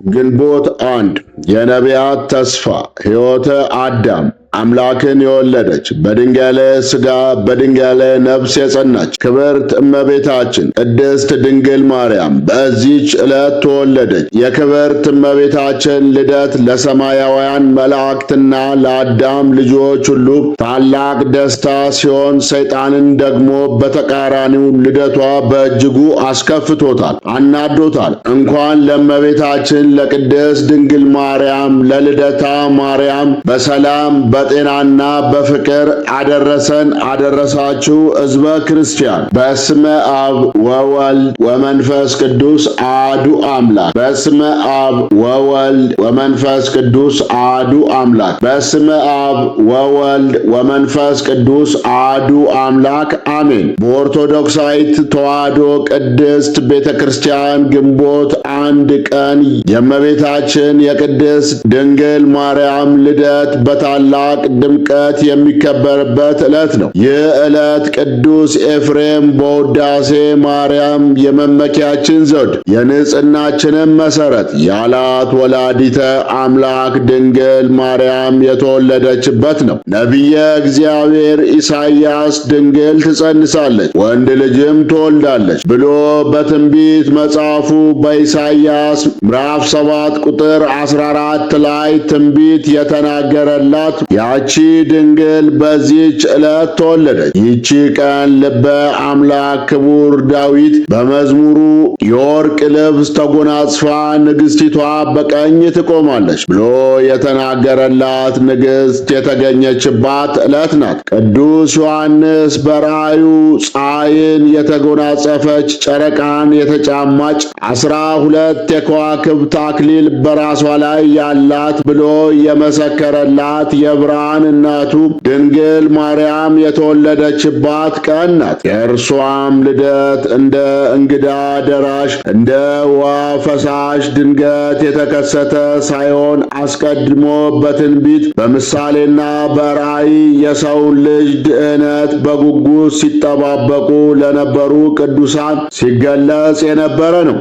ግንቦት 1 የነቢያት ተስፋ ሕይወተ አዳም አምላክን የወለደች በድንጋሌ ሥጋ በድንጋሌ ነፍስ የጸናች ክብርት እመቤታችን ቅድስት ድንግል ማርያም በዚች ዕለት ተወለደች። የክብርት እመቤታችን ልደት ለሰማያውያን መላእክትና ለአዳም ልጆች ሁሉ ታላቅ ደስታ ሲሆን፣ ሰይጣንን ደግሞ በተቃራኒው ልደቷ በእጅጉ አስከፍቶታል፣ አናዶታል። እንኳን ለእመቤታችን ለቅድስት ድንግል ማርያም ለልደታ ማርያም በሰላም በጤናና በፍቅር አደረሰን አደረሳችሁ። ሕዝበ ክርስቲያን በስመ አብ ወወልድ ወመንፈስ ቅዱስ አሐዱ አምላክ። በስመ አብ ወወልድ ወመንፈስ ቅዱስ አሐዱ አምላክ። በስመ አብ ወወልድ ወመንፈስ ቅዱስ አሐዱ አምላክ አሜን። በኦርቶዶክሳዊት ተዋሕዶ ቅድስት ቤተ ክርስቲያን ግንቦት 1 ቀን የእመቤታችን የቅድስት ድንግል ማርያም ልደት በታላቅ ድምቀት የሚከበርበት ዕለት ነው። ይህ ዕለት ቅዱስ ኤፍሬም በውዳሴ ማርያም የመመኪያችን ዘውድ የንጽሕናችንም መሠረት ያላት ወላዲተ አምላክ ድንግል ማርያም የተወለደችበት ነው። ነቢየ እግዚአብሔር ኢሳይያስ ድንግል ትጸንሳለች ወንድ ልጅም ትወልዳለች ብሎ በትንቢት መጽሐፉ በኢሳይያስ ምዕራፍ 7 ቁጥር 14 ላይ ትንቢት የተናገረላት ያቺ ድንግል በዚህች ዕለት ተወለደች። ይቺ ቀን ልበ አምላክ ክቡር ዳዊት በመዝሙሩ የወርቅ ልብስ ተጎናጽፋ ንግሥቲቷ በቀኝ ትቆማለች ብሎ የተናገረላት ንግሥት የተገኘችባት ዕለት ናት። ቅዱስ ዮሐንስ በራእዩ ፀሐይን የተጎናጸፈች ጨረቃን የተጫማች 12 የከዋክብት አክሊል በራሷ ላይ ያላት ብሎ የመሰከረላት የብርሃን እናቱ ድንግል ማርያም የተወለደችባት ቀን ናት። የእርሷም ልደት እንደ እንግዳ ደራሽ እንደ ውሃ ፈሳሽ ድንገት የተከሰተ ሳይሆን አስቀድሞ በትንቢት በምሳሌና በራእይ የሰውን ልጅ ድኅነት በጉጉት ሲጠባበቁ ለነበሩ ቅዱሳን ሲገለጽ የነበረ ነው።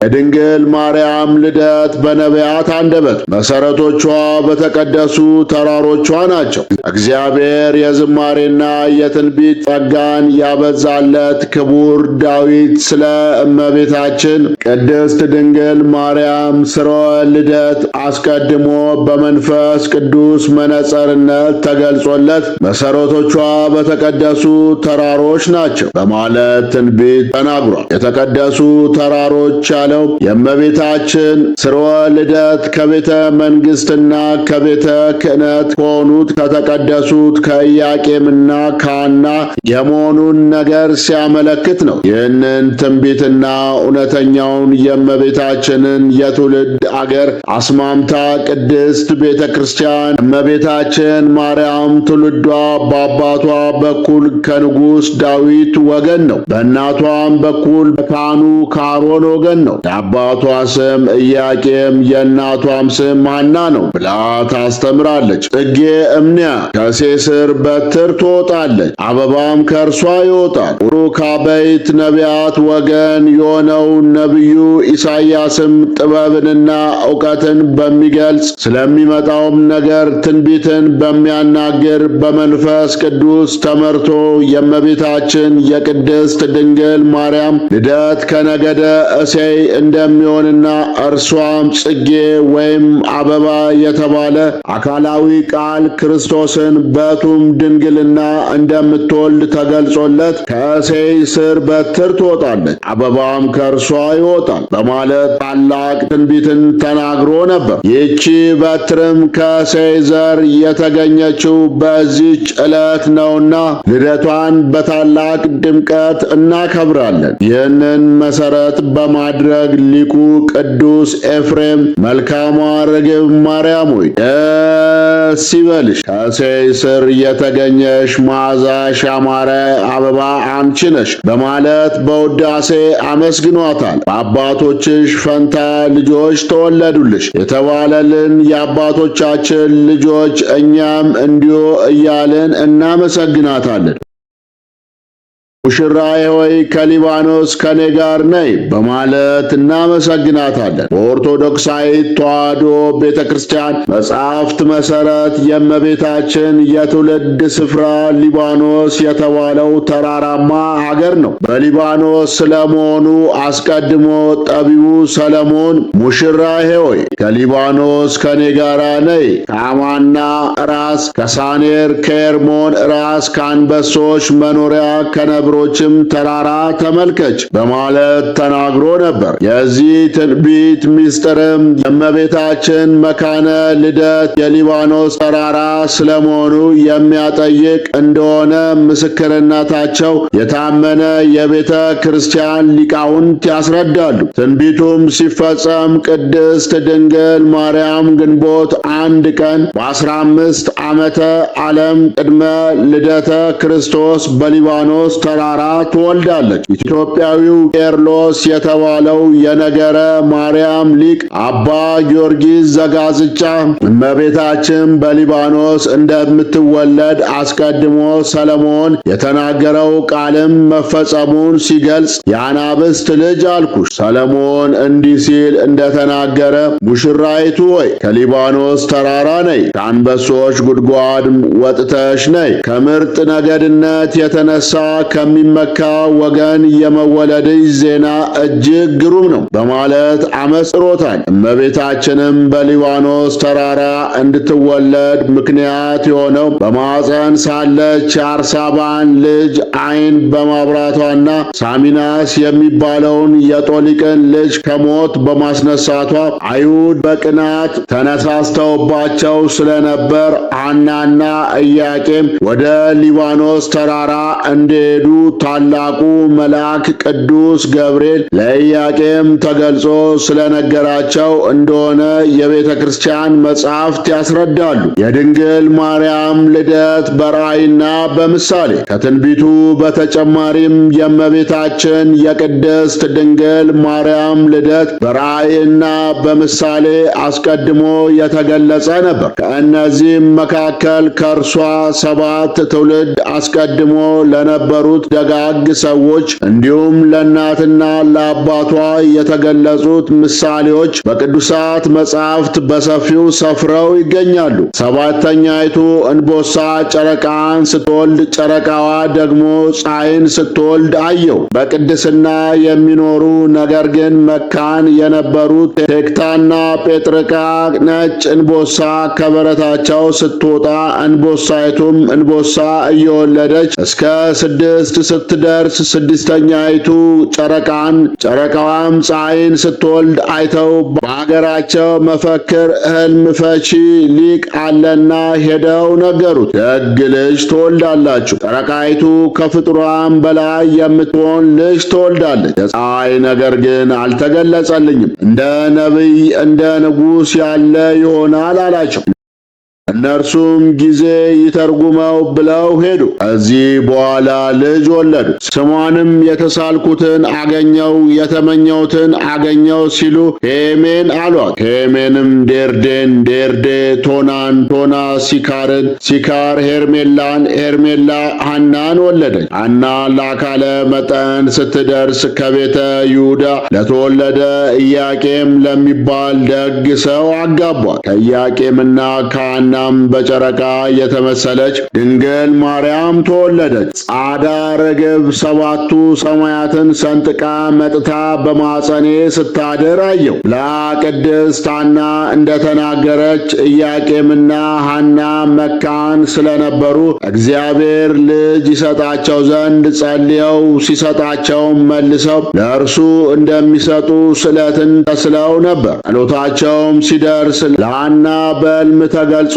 የድንግል ማርያም ልደት በነቢያት አንደበት መሠረቶቿ በተቀደሱ ተራሮቿ ናቸው። እግዚአብሔር የዝማሬና የትንቢት ጸጋን ያበዛለት ክቡር ዳዊት ስለ እመቤታችን ቅድስት ድንግል ማርያም ስርወ ልደት አስቀድሞ በመንፈስ ቅዱስ መነጽርነት ተገልጾለት መሠረቶቿ በተቀደሱ ተራሮች ናቸው በማለት ትንቢት ተናግሯል። የተቀደሱ ተራሮች የእመቤታችን ስርወ ልደት ከቤተ መንግሥትና ከቤተ ክህነት ከሆኑት ከተቀደሱት ከኢያቄምና ከሐና የመሆኑን ነገር ሲያመለክት ነው። ይህንን ትንቢትና እውነተኛውን የእመቤታችንን የትውልድ አገር አስማምታ ቅድስት ቤተ ክርስቲያን እመቤታችን ማርያም ትውልዷ በአባቷ በኩል ከንጉሥ ዳዊት ወገን ነው፣ በእናቷም በኩል ካህኑ ከአሮን ወገን ነው። የአባቷ ስም ኢያቄም የእናቷም ስም ሐና ነው ብላ ታስተምራለች። ጽጌ እምኔያ ከሴስር በትር ትወጣለች፣ አበባም ከእርሷ ይወጣል። ሩካበይት ነቢያት ወገን የሆነው ነቢዩ ኢሳይያስም ጥበብንና ዕውቀትን በሚገልጽ ስለሚመጣውም ነገር ትንቢትን በሚያናግር በመንፈስ ቅዱስ ተመርቶ የእመቤታችን የቅድስት ድንግል ማርያም ልደት ከነገደ እሴይ እንደሚሆንና እርሷም ጽጌ ወይም አበባ የተባለ አካላዊ ቃል ክርስቶስን በቱም ድንግልና እንደምትወልድ ተገልጾለት ከእሴይ ስር በትር ትወጣለች፣ አበባም ከእርሷ ይወጣል በማለት ታላቅ ትንቢትን ተናግሮ ነበር። ይህቺ በትርም ከእሴይ ዘር የተገኘችው በዚች ዕለት ነውና ልደቷን በታላቅ ድምቀት እናከብራለን። ይህንን መሠረት በማድረግ ሊቁ ቅዱስ ኤፍሬም መልካሟ ርግብ ማርያም ሆይ ደስ ይበልሽ፣ ከእሴይ ስር የተገኘሽ መዓዛሽ ያማረ አበባ አንቺ ነሽ በማለት በውዳሴ አመስግኗታል። በአባቶችሽ ፈንታ ልጆች ተወለዱልሽ የተባለልን የአባቶቻችን ልጆች እኛም እንዲሁ እያልን እናመሰግናታለን። ሙሽራዬ ሆይ ከሊባኖስ ከኔ ጋር ነይ በማለት እናመሰግናታለን። በኦርቶዶክሳዊት ተዋሕዶ ቤተክርስቲያን መጻሕፍት መሠረት የእመቤታችን የትውልድ ስፍራ ሊባኖስ የተባለው ተራራማ ሀገር ነው። በሊባኖስ ስለመሆኑ አስቀድሞ ጠቢቡ ሰለሞን ሙሽራዬ ሆይ ከሊባኖስ ከኔ ጋር ነይ፣ ከአማና ራስ፣ ከሳኔር፣ ከኤርሞን ራስ፣ ከአንበሶች መኖሪያ፣ ከነብሮችም ተራራ ተመልከች በማለት ተናግሮ ነበር። የዚህ ትንቢት ምስጢርም የእመቤታችን መካነ ልደት የሊባኖስ ተራራ ስለመሆኑ የሚያጠይቅ እንደሆነ ምስክርነታቸው የታመነ የቤተ ክርስቲያን ሊቃውንት ያስረዳሉ። ትንቢቱም ሲፈጸም ቅድስት ድንግል ማርያም ግንቦት 1 ቀን በ15 ዓመተ ዓለም ቅድመ ልደተ ክርስቶስ በሊባኖስ ተራራ ትወልዳለች። ኢትዮጵያዊው ቄርሎስ የተባለው የነገረ ማርያም ሊቅ አባ ጊዮርጊስ ዘጋስጫ እመቤታችን በሊባኖስ እንደምትወለድ አስቀድሞ ሰለሞን የተናገረው ቃልም መፈጸሙን ሲገልጽ የአናብስት ልጅ አልኩሽ። ሰለሞን እንዲህ ሲል እንደተናገረ ሙሽራይቱ ሆይ ከሊባኖስ ተራራ ነይ፣ ከአንበሶች ጉድጓድ ወጥተሽ ነይ፣ ከምርጥ ነገድነት የተነሳ ከሚመካ ወገን የመወለድሽ ዜና እጅግ ግሩም ነው በማለት አመስጥሮታል። እመቤታችንም በሊባኖስ ተራራ እንድትወለድ ምክንያት የሆነው በማፀን ሳለች የአርሳባን ልጅ ዓይን በማብራቷና ሳሚናስ የሚባለውን የጦሊቅን ልጅ ከሞት በማስነሳቷ አይሁድ በቅናት ተነሳስተውባቸው ስለነበር ሐናና ኢያቄም ወደ ሊባኖስ ተራራ እንደሄዱ ታላቁ መልአክ ቅዱስ ገብርኤል ለኢያቄም ተገልጾ ስለነገራቸው እንደሆነ የቤተ ክርስቲያን መጻሕፍት ያስረዳሉ። የድንግል ማርያም ልደት በራእይና በምሳሌ ከትንቢቱ በተጨማሪም የእመቤታችን የቅድስት ድንግል ማርያም ልደት በራእይና በምሳሌ አስቀድሞ የተገለጸ ነበር። ከእነዚህም መካከል ከእርሷ 7 ትውልድ አስቀድሞ ለነበሩት ደጋግ ሰዎች እንዲሁም ለእናትና ለአባቷ የተገለጹት ምሳሌዎች በቅዱሳት መጻሕፍት በሰፊው ሰፍረው ይገኛሉ። ሰባተኛይቱ እንቦሳ ጨረቃን ስትወልድ፣ ጨረቃዋ ደግሞ ፀሐይን ስትወልድ አየው። በቅድስና የሚኖሩ ነገር ግን መካን የነበሩት ቴክታና ጴጥርቃ ነጭ እንቦሳ ከበረታቸው ስትወጣ እንቦሳይቱም እንቦሳ እየወለደች እስከ 6 ስትደርስ ስድስተኛይቱ ጨረቃዋም ፀሐይን ስትወልድ አይተው በአገራቸው መፈክር ሕልም ፈቺ ሊቅ አለና ሄደው ነገሩት። ደግ ልጅ ትወልዳላችሁ፣ ጨረቃይቱ ከፍጡራን በላይ የምትሆን ልጅ ትወልዳለች። የፀሐይ ነገር ግን አልተገለጸልኝም፣ እንደ ነቢይ እንደ ንጉሥ ያለ ይሆናል አላቸው። እነርሱም ጊዜ ይተርጉመው ብለው ሄዱ። ከዚህ በኋላ ልጅ ወለዱ። ስሟንም የተሳልኩትን አገኘው የተመኘውትን አገኘው ሲሉ ሄሜን አሏት። ሄሜንም ዴርዴን፣ ዴርዴ ቶናን፣ ቶና ሲካርን፣ ሲካር ሄርሜላን፣ ሄርሜላ ሐናን ወለደች። ሐና ለአካለ መጠን ስትደርስ ከቤተ ይሁዳ ለተወለደ ኢያቄም ለሚባል ደግ ሰው አጋቧት። ከኢያቄምና ከሐና በጨረቃ የተመሰለች ድንግል ማርያም ተወለደች። ጻዳ ርግብ 7ቱ ሰማያትን ሰንጥቃ መጥታ በማፀኔ ስታድር አየው። ለቅድስት ሐና እንደተናገረች ኢያቄምና ሐና መካን ስለነበሩ እግዚአብሔር ልጅ ይሰጣቸው ዘንድ ጸልየው ሲሰጣቸው መልሰው ለእርሱ እንደሚሰጡ ስዕለትን ተስለው ነበር። ጸሎታቸውም ሲደርስ ለሐና በሕልም ተገልጾ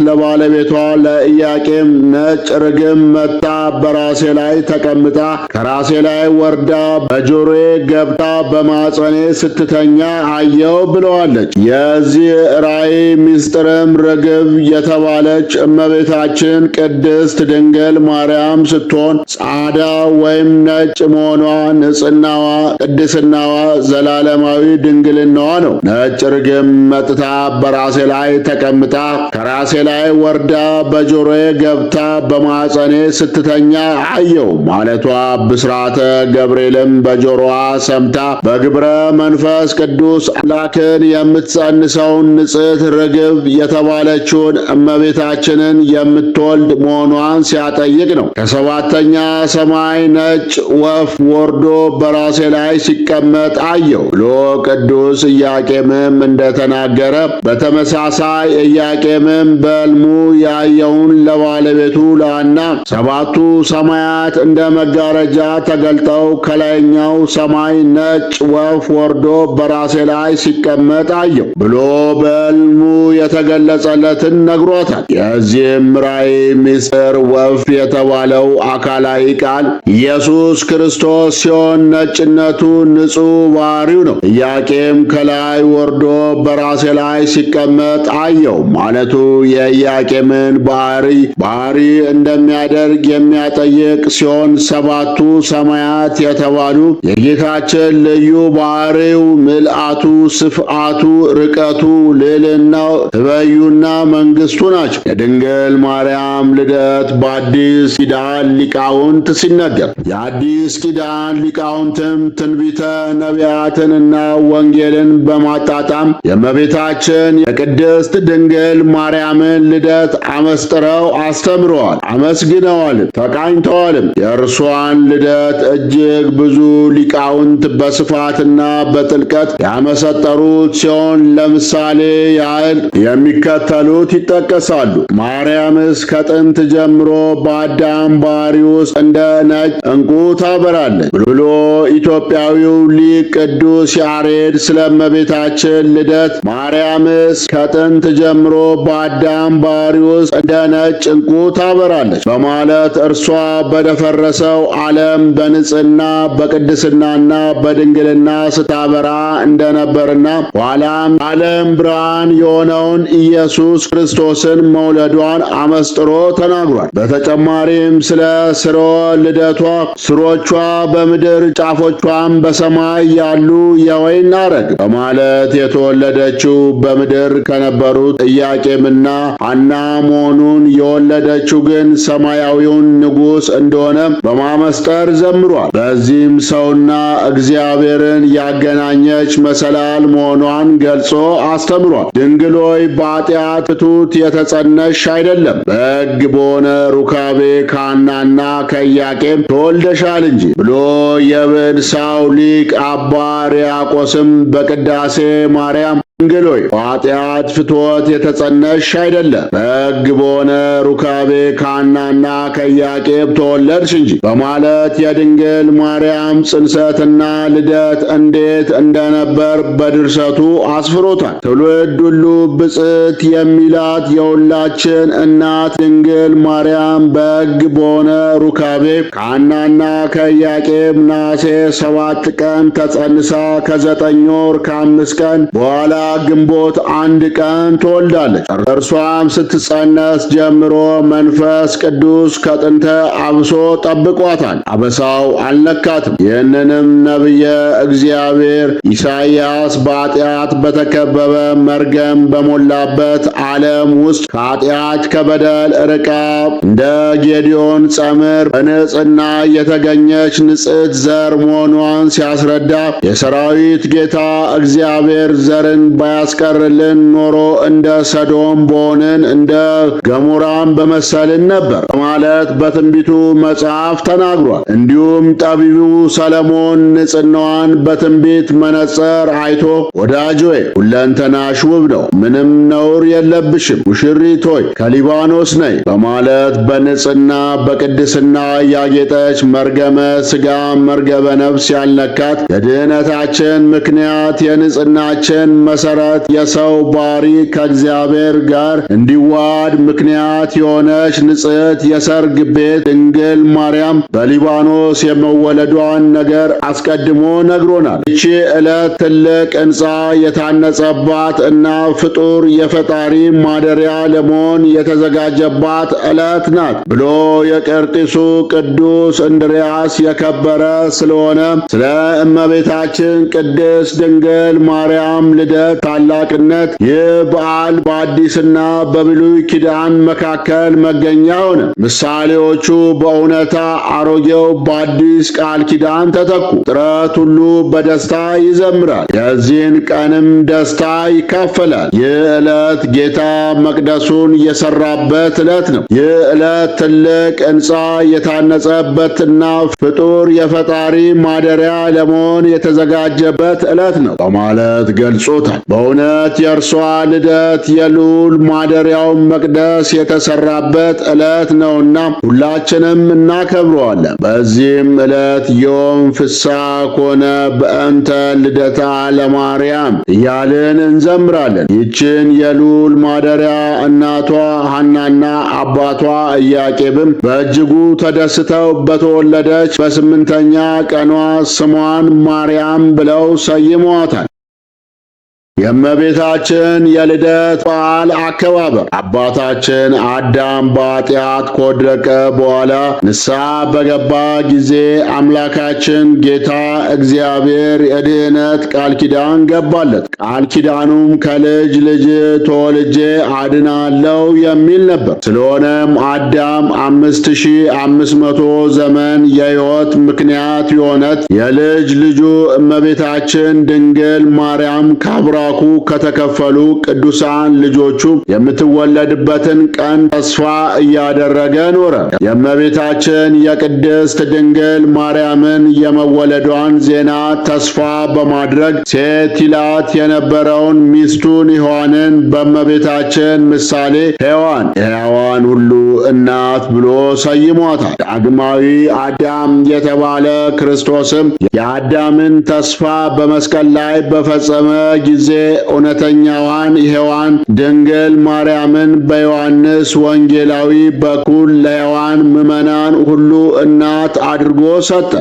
ለባለቤቷ ለኢያቄም ነጭ ርግብ መጣ በራሴ ላይ ተቀምጣ ከራሴ ላይ ወርዳ በጆሮዬ ገብታ በማፀኔ ስትተኛ አየው ብለዋለች። የዚህ ራእይ ምስጢርም ርግብ የተባለች እመቤታችን ቅድስት ድንግል ማርያም ስትሆን ጻዳ ወይም ነጭ መሆኗ ንጽሕናዋ፣ ቅድስናዋ፣ ዘላለማዊ ድንግልናዋ ነው። ነጭ ርግብ መጥታ በራሴ ላይ ተቀምጣ በራሴ ላይ ወርዳ በጆሮዬ ገብታ በማኅፀኔ ስትተኛ አየው ማለቷ ብስራተ ገብርኤልም በጆሮዋ ሰምታ በግብረ መንፈስ ቅዱስ አምላክን የምትጸንሰውን ንጽሕት ርግብ የተባለችውን እመቤታችንን የምትወልድ መሆኗን ሲያጠይቅ ነው። ከሰባተኛ ሰማይ ነጭ ወፍ ወርዶ በራሴ ላይ ሲቀመጥ አየው ብሎ ቅዱስ ኢያቄምም እንደተናገረ በተመሳሳይ ኢያቄምም በሕልሙ ያየውን ለባለቤቱ ለሐና ሰባቱ ሰማያት እንደ መጋረጃ ተገልጠው ከላይኛው ሰማይ ነጭ ወፍ ወርዶ በራሴ ላይ ሲቀመጥ አየው ብሎ በሕልሙ የተገለጸለትን ነግሮታል። የዚህም ራእይ ምስጢር ወፍ የተባለው አካላዊ ቃል ኢየሱስ ክርስቶስ ሲሆን ነጭነቱ ንጹሕ ባሕሪው ነው። ኢያቄም ከላይ ወርዶ በራሴ ላይ ሲቀመጥ አየው ማለቱ የኢያቄምን ባሕሪ እንደሚያደርግ የሚያጠይቅ ሲሆን ሰባቱ ሰማያት የተባሉ የጌታችን ልዩ ባሕሪው ምልአቱ፣ ስፍዓቱ፣ ርቀቱ፣ ልዕልናው፣ ትበዩና መንግሥቱ ናቸው። የድንግል ማርያም ልደት በአዲስ ኪዳን ሊቃውንት ሲነገር የአዲስ ኪዳን ሊቃውንትም ትንቢተ ነቢያትንና ወንጌልን በማጣጣም የእመቤታችን የቅድስት ድንግል ማርያምን ልደት አመስጥረው አስተምረዋል፣ አመስግነዋልም፣ ተቃኝተዋልም። የእርሷን ልደት እጅግ ብዙ ሊቃውንት በስፋትና በጥልቀት ያመሰጠሩት ሲሆን ለምሳሌ ያህል የሚከተሉት ይጠቀሳሉ። ማርያምስ ከጥንት ጀምሮ በአዳም ባሕሪ ውስጥ እንደ ነጭ ዕንቁ ታበራለች ብሎ ኢትዮጵያዊው ሊቅ ቅዱስ ያሬድ ስለ እመቤታችን ልደት ማርያምስ ከጥንት ጀምሮ በአዳም ባሕሪ ውስጥ እንደ ነጭ ዕንቁ ታበራለች በማለት እርሷ በደፈረሰው ዓለም በንጽሕና በቅድስናና በድንግልና ስታበራ እንደነበርና ኋላም ዓለም ብርሃን የሆነውን ኢየሱስ ክርስቶስን መውለዷን አመስጥሮ ተናግሯል። በተጨማሪም ስለ ስርወ ልደቷ ስሮቿ በምድር ጫፎቿም በሰማይ ያሉ የወይን ሐረግ በማለት የተወለደችው በምድር ከነበሩት ኢያቄምና ሐና መሆኑን የወለደችው ግን ሰማያዊውን ንጉሥ እንደሆነ በማመስጠር ዘምሯል። በዚህም ሰውና እግዚአብሔርን ያገናኘች መሰላል መሆኗን ገልጾ አስተምሯል። ድንግል ሆይ በኃጢአት ፍቱት የተጸነስሽ አይደለም፣ በሕግ በሆነ ሩካቤ ከሐናና ከኢያቄም ተወልደሻል እንጂ ብሎ የብንሳው ሊቅ አባ ሕርያቆስም በቅዳሴ ማርያም ድንግል ሆይ በኃጢአት ፍትወት የተጸነስሽ አይደለም፣ በሕግ በሆነ ሩካቤ ከሐናና ከኢያቄም ተወለድሽ እንጂ በማለት የድንግል ማርያም ጽንሰትና ልደት እንዴት እንደነበር በድርሰቱ አስፍሮታል። ትውልድ ሁሉ ብፅዕት የሚላት የሁላችን እናት ድንግል ማርያም በሕግ በሆነ ሩካቤ ከሐናና ከኢያቄም ነሐሴ 7 ቀን ተጸንሳ ከ9 ወር ከ5 ቀን በኋላ ግንቦት 1 ቀን ትወልዳለች። እርሷም ስትጸነስ ጀምሮ መንፈስ ቅዱስ ከጥንተ አብሶ ጠብቋታል፣ አበሳው አልነካትም። ይህንንም ነቢየ እግዚአብሔር ኢሳይያስ በኃጢአት በተከበበ መርገም በሞላበት ዓለም ውስጥ ከኃጢአት ከበደል ርቃ እንደ ጌዲዮን ጸምር በንጽሕና የተገኘች ንጽሕት ዘር መሆኗን ሲያስረዳ የሰራዊት ጌታ እግዚአብሔር ዘርን ባያስቀርልን ኖሮ እንደ ሰዶም በሆንን እንደ ገሞራም በመሰልን ነበር በማለት በትንቢቱ መጽሐፍ ተናግሯል። እንዲሁም ጠቢቡ ሰለሞን ንጽሕናዋን በትንቢት መነጽር አይቶ ወዳጅ ሆይ ሁለንተናሽ ውብ ነው፣ ምንም ነውር የለብሽም፣ ሙሽሪት ሆይ ከሊባኖስ ነይ በማለት በንጽሕና በቅድስና ያጌጠች መርገመ ሥጋ መርገመ ነፍስ ያልነካት የድኅነታችን ምክንያት የንጽሕናችን መሰረት የሰው ባሕሪ ከእግዚአብሔር ጋር እንዲዋሃድ ምክንያት የሆነች ንጽሕት የሰርግ ቤት ድንግል ማርያም በሊባኖስ የመወለዷን ነገር አስቀድሞ ነግሮናል። ይቺ ዕለት ትልቅ ሕንፃ የታነጸባት እና ፍጡር የፈጣሪ ማደሪያ ለመሆን የተዘጋጀባት ዕለት ናት ብሎ የቀርጢሱ ቅዱስ እንድርያስ የከበረ ስለሆነ ስለ እመቤታችን ቅድስት ድንግል ማርያም ልደት ዕለት ታላቅነት ይህ በዓል በአዲስና በብሉይ ኪዳን መካከል መገኛ ሆነ። ምሳሌዎቹ በእውነታ አሮጌው በአዲስ ቃል ኪዳን ተተኩ። ፍጥረት ሁሉ በደስታ ይዘምራል፣ የዚህን ቀንም ደስታ ይካፈላል። ይህ ዕለት ጌታ መቅደሱን የሠራበት ዕለት ነው። ይህ ዕለት ትልቅ ሕንፃ የታነጸበትና ፍጡር የፈጣሪ ማደሪያ ለመሆን የተዘጋጀበት ዕለት ነው በማለት ገልጾታል። በእውነት የእርሷ ልደት የልዑል ማደሪያው መቅደስ የተሠራበት ዕለት ነውና ሁላችንም እናከብረዋለን። በዚህም ዕለት ዮም ፍስሐ ኮነ በእንተ ልደታ ለማርያም እያልን እንዘምራለን። ይችን የልዑል ማደሪያ እናቷ ሐናና አባቷ ኢያቄምም በእጅጉ ተደስተው በተወለደች በስምንተኛ ቀኗ ስሟን ማርያም ብለው ሰይመዋታል። የእመቤታችን የልደት በዓል አከባበር አባታችን አዳም በኃጢአት ከወደቀ በኋላ ንስሐ በገባ ጊዜ አምላካችን ጌታ እግዚአብሔር የድኅነት ቃል ኪዳን ገባለት። ቃል ኪዳኑም ከልጅ ልጅ ተወልጄ አድናለው የሚል ነበር። ስለሆነም አዳም 5500 ዘመን የሕይወት ምክንያት የሆነት የልጅ ልጁ እመቤታችን ድንግል ማርያም ካብራ ከተከፈሉ ቅዱሳን ልጆቹ የምትወለድበትን ቀን ተስፋ እያደረገ ኖረ። የእመቤታችን የቅድስት ድንግል ማርያምን የመወለዷን ዜና ተስፋ በማድረግ ሴት ይላት የነበረውን ሚስቱን ሔዋንን በእመቤታችን ምሳሌ ሔዋን የሕያዋን ሁሉ እናት ብሎ ሰይሟታል። ዳግማዊ አዳም የተባለ ክርስቶስም የአዳምን ተስፋ በመስቀል ላይ በፈጸመ ጊዜ እውነተኛዋን ሔዋን ድንግል ማርያምን በዮሐንስ ወንጌላዊ በኩል ለሔዋን ምዕመናን ሁሉ እናት አድርጎ ሰጠ።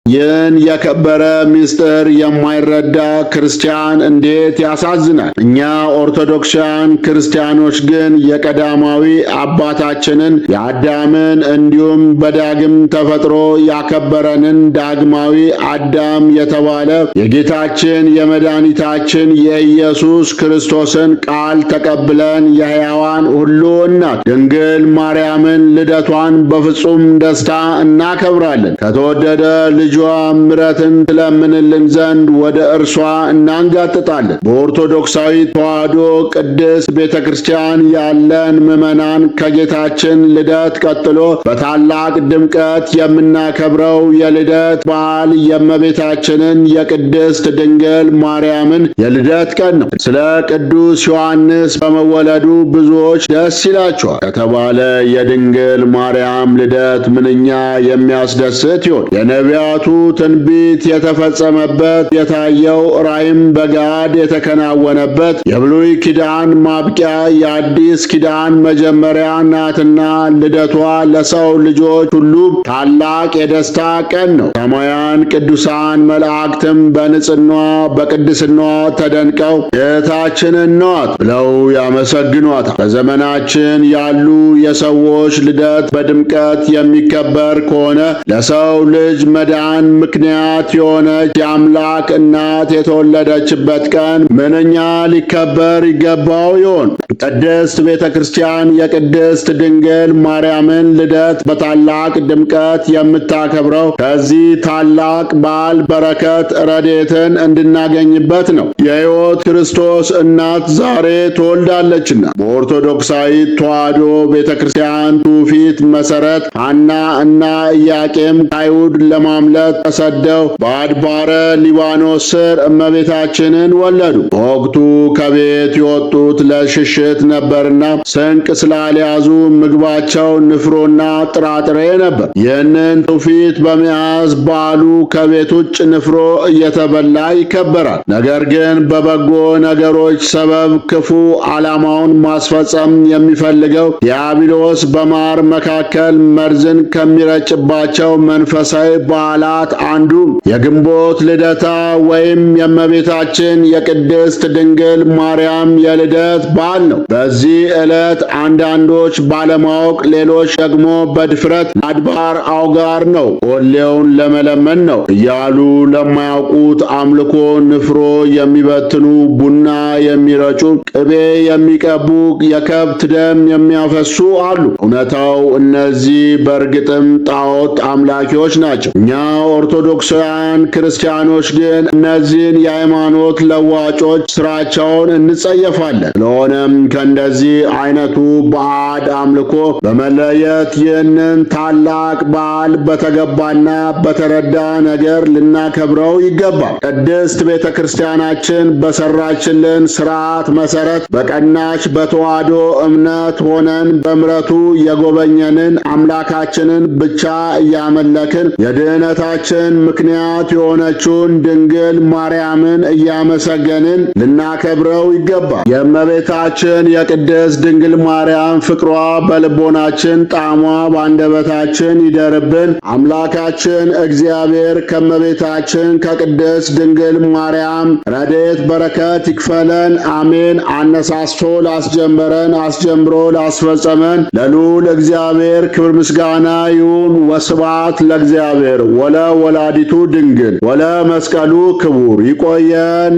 ይህን የከበረ ምስጢር የማይረዳ ክርስቲያን እንዴት ያሳዝናል! እኛ ኦርቶዶክሳውያን ክርስቲያኖች ግን የቀዳማዊ አባታችንን የአዳምን እንዲሁም በዳግም ተፈጥሮ ያከበረንን ዳግማዊ አዳም የተባለ የጌታችን የመድኃኒታችን የኢየሱስ ክርስቶስን ቃል ተቀብለን የሕያዋን ሁሉ እናት ድንግል ማርያምን ልደቷን በፍጹም ደስታ እናከብራለን። ከተወደደ ልጇ ምሕረትን ትለምንልን ዘንድ ወደ እርሷ እናንጋጥጣለን። በኦርቶዶክሳዊ ተዋሕዶ ቅድስት ቤተ ክርስቲያን ያለን ምዕመናን ከጌታችን ልደት ቀጥሎ በታላቅ ድምቀት የምናከብረው የልደት በዓል የእመቤታችንን የቅድስት ድንግል ማርያምን የልደት ቀን ነው። ስለ ቅዱስ ዮሐንስ በመወለዱ ብዙዎች ደስ ይላቸዋል ከተባለ የድንግል ማርያም ልደት ምንኛ የሚያስደስት ይሆን! የነቢያቱ ትንቢት የተፈጸመበት የታየው ራእይም በገሃድ የተከናወነበት የብሉይ ኪዳን ማብቂያ የአዲስ ኪዳን መጀመሪያ ናትና ልደቷ ለሰው ልጆች ሁሉ ታላቅ የደስታ ቀን ነው። ሰማያን ቅዱሳን መላእክትም በንጽሕናዋ በቅድስናዋ ተደንቀው ጌታችንን ነዋት ብለው ያመሰግኗታል። በዘመናችን ያሉ የሰዎች ልደት በድምቀት የሚከበር ከሆነ ለሰው ልጅ መዳን ምክንያት የሆነች የአምላክ እናት የተወለደችበት ቀን ምንኛ ሊከበር ይገባው ይሆን? ቅድስት ቤተ ክርስቲያን የቅድስት ድንግል ማርያምን ልደት በታላቅ ድምቀት የምታከብረው ከዚህ ታላቅ በዓል በረከት ረድኤትን እንድናገኝበት ነው። የሕይወት ክርስቶስ እናት ዛሬ ትወልዳለችና። በኦርቶዶክሳዊ ተዋሕዶ ቤተ ክርስቲያን ትውፊት መሠረት ሐና እና ኢያቄም ከአይሁድ ለማምለጥ ተሰደው በአድባረ ሊባኖስ ስር እመቤታችንን ወለዱ። በወቅቱ ከቤት የወጡት ለሽሽት ነበርና ስንቅ ስላልያዙ ምግባቸው ንፍሮና ጥራጥሬ ነበር። ይህንን ትውፊት በመያዝ በዓሉ ከቤት ውጭ ንፍሮ እየተበላ ይከበራል። ነገር ግን በበጎ ነገሮች ሰበብ ክፉ ዓላማውን ማስፈጸም የሚፈልገው ዲያብሎስ በማር መካከል መርዝን ከሚረጭባቸው መንፈሳዊ በዓላት በዓላት አንዱ የግንቦት ልደታ ወይም የእመቤታችን የቅድስት ድንግል ማርያም የልደት በዓል ነው። በዚህ ዕለት አንዳንዶች ባለማወቅ፣ ሌሎች ደግሞ በድፍረት አድባር አውጋር ነው ኦሌውን ለመለመን ነው እያሉ ለማያውቁት አምልኮ ንፍሮ የሚበትኑ፣ ቡና የሚረጩ፣ ቅቤ የሚቀቡ፣ የከብት ደም የሚያፈሱ አሉ። እውነታው እነዚህ በእርግጥም ጣዖት አምላኪዎች ናቸው። እኛ ኦርቶዶክሳውያን ክርስቲያኖች ግን እነዚህን የሃይማኖት ለዋጮች ስራቸውን እንጸየፋለን። ስለሆነም ከእንደዚህ አይነቱ ባዕድ አምልኮ በመለየት ይህንን ታላቅ በዓል በተገባና በተረዳ ነገር ልናከብረው ይገባል። ቅድስት ቤተ ክርስቲያናችን በሰራችልን ስርዓት መሰረት በቀናች በተዋህዶ እምነት ሆነን በምሕረቱ የጎበኘንን አምላካችንን ብቻ እያመለክን የድኅነታችን ምክንያት የሆነችውን ድንግል ማርያምን እያመሰገንን ልናከብረው ይገባል። የእመቤታችን የቅድስት ድንግል ማርያም ፍቅሯ በልቦናችን፣ ጣዕሟ በአንደበታችን ይደርብን። አምላካችን እግዚአብሔር ከእመቤታችን ከቅድስት ድንግል ማርያም ረድኤት በረከት ይክፈለን። አሜን። አነሳስቶ ላስጀመረን አስጀምሮ ላስፈጸመን ለልዑል እግዚአብሔር ክብር ምስጋና ይሁን። ወስብሐት ለእግዚአብሔር ወለ ወላዲቱ ድንግል ወለ መስቀሉ ክቡር። ይቆየን።